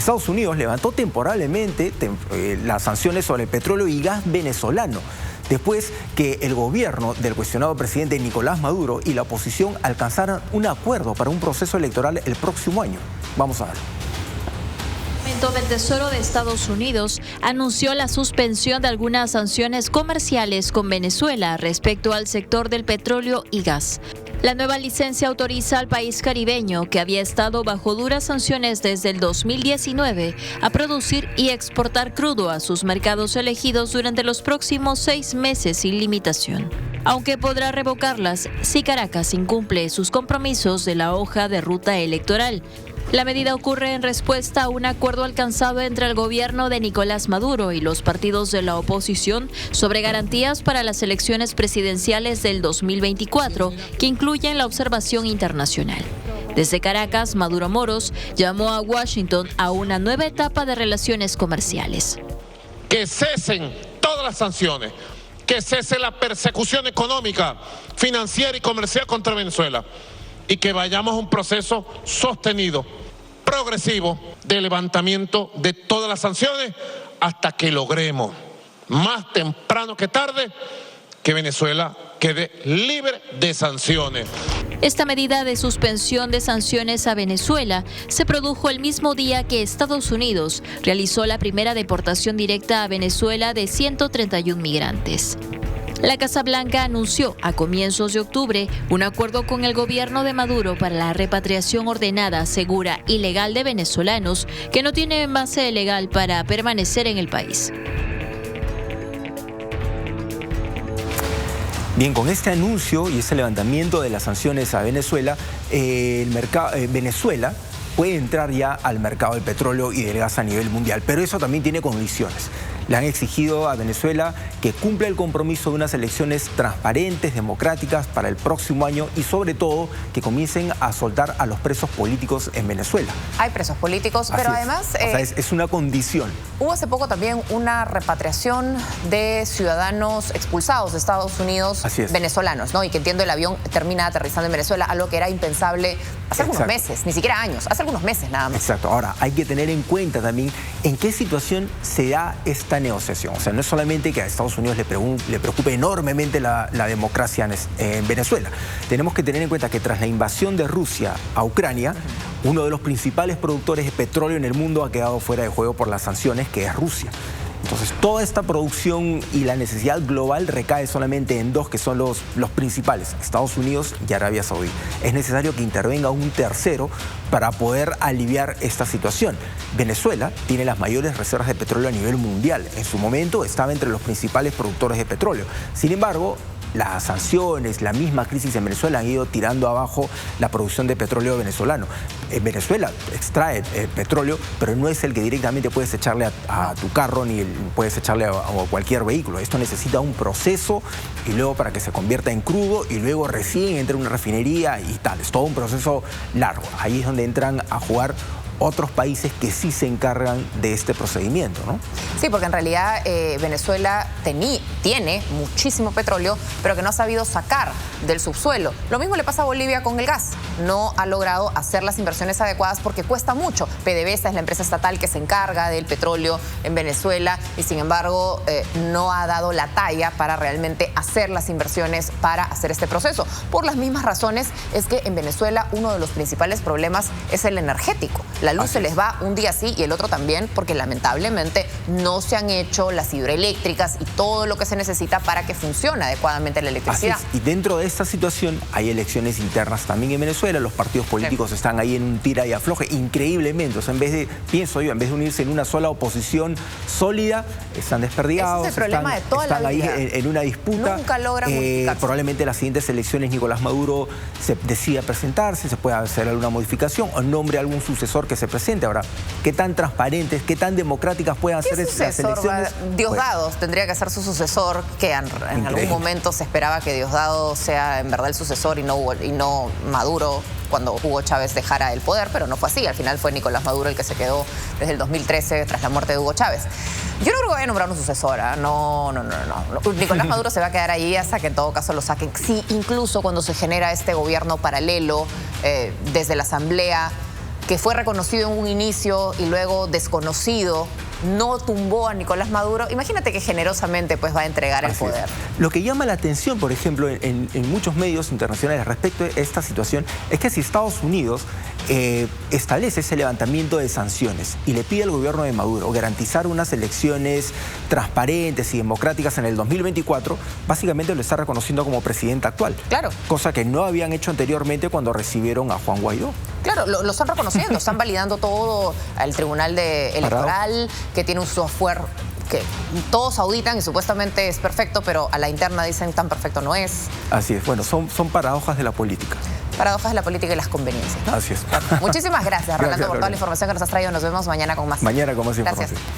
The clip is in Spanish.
Estados Unidos levantó temporalmente las sanciones sobre el petróleo y gas venezolano, después que el gobierno del cuestionado presidente Nicolás Maduro y la oposición alcanzaran un acuerdo para un proceso electoral el próximo año. Vamos a ver. El Tesoro de Estados Unidos anunció la suspensión de algunas sanciones comerciales con Venezuela respecto al sector del petróleo y gas. La nueva licencia autoriza al país caribeño, que había estado bajo duras sanciones desde el 2019, a producir y exportar crudo a sus mercados elegidos durante los próximos 6 meses sin limitación, aunque podrá revocarlas si Caracas incumple sus compromisos de la hoja de ruta electoral. La medida ocurre en respuesta a un acuerdo alcanzado entre el gobierno de Nicolás Maduro y los partidos de la oposición sobre garantías para las elecciones presidenciales del 2024, que incluyen la observación internacional. Desde Caracas, Maduro Moros llamó a Washington a una nueva etapa de relaciones comerciales. Que cesen todas las sanciones, que cese la persecución económica, financiera y comercial contra Venezuela, y que vayamos a un proceso sostenido, progresivo, de levantamiento de todas las sanciones hasta que logremos, más temprano que tarde, que Venezuela quede libre de sanciones. Esta medida de suspensión de sanciones a Venezuela se produjo el mismo día que Estados Unidos realizó la primera deportación directa a Venezuela de 131 migrantes. La Casa Blanca anunció a comienzos de octubre un acuerdo con el gobierno de Maduro para la repatriación ordenada, segura y legal de venezolanos que no tienen base legal para permanecer en el país. Bien, con este anuncio y ese levantamiento de las sanciones a Venezuela, Venezuela puede entrar ya al mercado del petróleo y del gas a nivel mundial, pero eso también tiene condiciones. Le han exigido a Venezuela que cumpla el compromiso de unas elecciones transparentes, democráticas para el próximo año y sobre todo que comiencen a soltar a los presos políticos en Venezuela. Hay presos políticos, pero además... es una condición. Hubo hace poco también una repatriación de ciudadanos expulsados de Estados Unidos, venezolanos, ¿no? Y que entiendo el avión termina aterrizando en Venezuela, algo que era impensable hace algunos meses, ni siquiera años, hace algunos meses nada más. Exacto. Ahora, hay que tener en cuenta también en qué situación se da esta negociación. O sea, no es solamente que a Estados Unidos le preocupe enormemente la democracia en Venezuela. Tenemos que tener en cuenta que tras la invasión de Rusia a Ucrania, uno de los principales productores de petróleo en el mundo ha quedado fuera de juego por las sanciones, que es Rusia. Entonces, toda esta producción y la necesidad global recae solamente en dos, que son los principales, Estados Unidos y Arabia Saudí. Es necesario que intervenga un tercero para poder aliviar esta situación. Venezuela tiene las mayores reservas de petróleo a nivel mundial. En su momento estaba entre los principales productores de petróleo. Sin embargo, las sanciones, la misma crisis en Venezuela han ido tirando abajo la producción de petróleo venezolano. En Venezuela extrae petróleo, pero no es el que directamente puedes echarle a tu carro ni puedes echarle a cualquier vehículo. Esto necesita un proceso y luego para que se convierta en crudo y luego recién entra en una refinería y tal. Es todo un proceso largo. Ahí es donde entran a jugar otros países que sí se encargan de este procedimiento, ¿no? Sí, porque en realidad Venezuela tiene muchísimo petróleo, pero que no ha sabido sacar del subsuelo. Lo mismo le pasa a Bolivia con el gas. No ha logrado hacer las inversiones adecuadas porque cuesta mucho. PDVSA es la empresa estatal que se encarga del petróleo en Venezuela y sin embargo no ha dado la talla para realmente hacer las inversiones para hacer este proceso. Por las mismas razones es que en Venezuela uno de los principales problemas es el energético. La luz se les va un día sí y el otro también porque lamentablemente no se han hecho las hidroeléctricas y todo lo que se necesita para que funcione adecuadamente la electricidad. Y dentro de esta situación hay elecciones internas también en Venezuela. Los partidos políticos están ahí en un tira y afloje increíblemente. O sea, en vez de unirse en una sola oposición sólida, están desperdigados. Ese es el problema de toda la vida. Están ahí en una disputa. Nunca logran unificarse. Probablemente en las siguientes elecciones Nicolás Maduro se decida presentarse, se pueda hacer alguna modificación o nombre algún sucesor que se presente. Ahora, ¿qué tan transparentes, qué tan democráticas puedan ser esas elecciones? Diosdado tendría que ser su sucesor, que en algún momento se esperaba que Diosdado sea en verdad el sucesor y no Maduro cuando Hugo Chávez dejara el poder, pero no fue así. Al final fue Nicolás Maduro el que se quedó desde el 2013 tras la muerte de Hugo Chávez. Yo no creo que vaya a nombrar un sucesor, ¿eh? No. Nicolás Maduro se va a quedar ahí hasta que en todo caso lo saquen. Sí, incluso cuando se genera este gobierno paralelo desde la Asamblea, que fue reconocido en un inicio y luego desconocido, no tumbó a Nicolás Maduro, imagínate que generosamente pues va a entregar el poder. Lo que llama la atención, por ejemplo, en muchos medios internacionales respecto a esta situación es que si Estados Unidos establece ese levantamiento de sanciones y le pide al gobierno de Maduro garantizar unas elecciones transparentes y democráticas en el 2024, básicamente lo está reconociendo como presidente actual. Claro. Cosa que no habían hecho anteriormente cuando recibieron a Juan Guaidó. Claro, lo están reconociendo, están validando todo al Tribunal Electoral, que tiene un software que todos auditan y supuestamente es perfecto, pero a la interna dicen tan perfecto no es. Así es, bueno, son paradojas de la política. Paradojas de la política y las conveniencias, ¿no? Así es. Muchísimas gracias, Rolando, por toda la información que nos has traído. Nos vemos mañana con más. Mañana con más información. Gracias.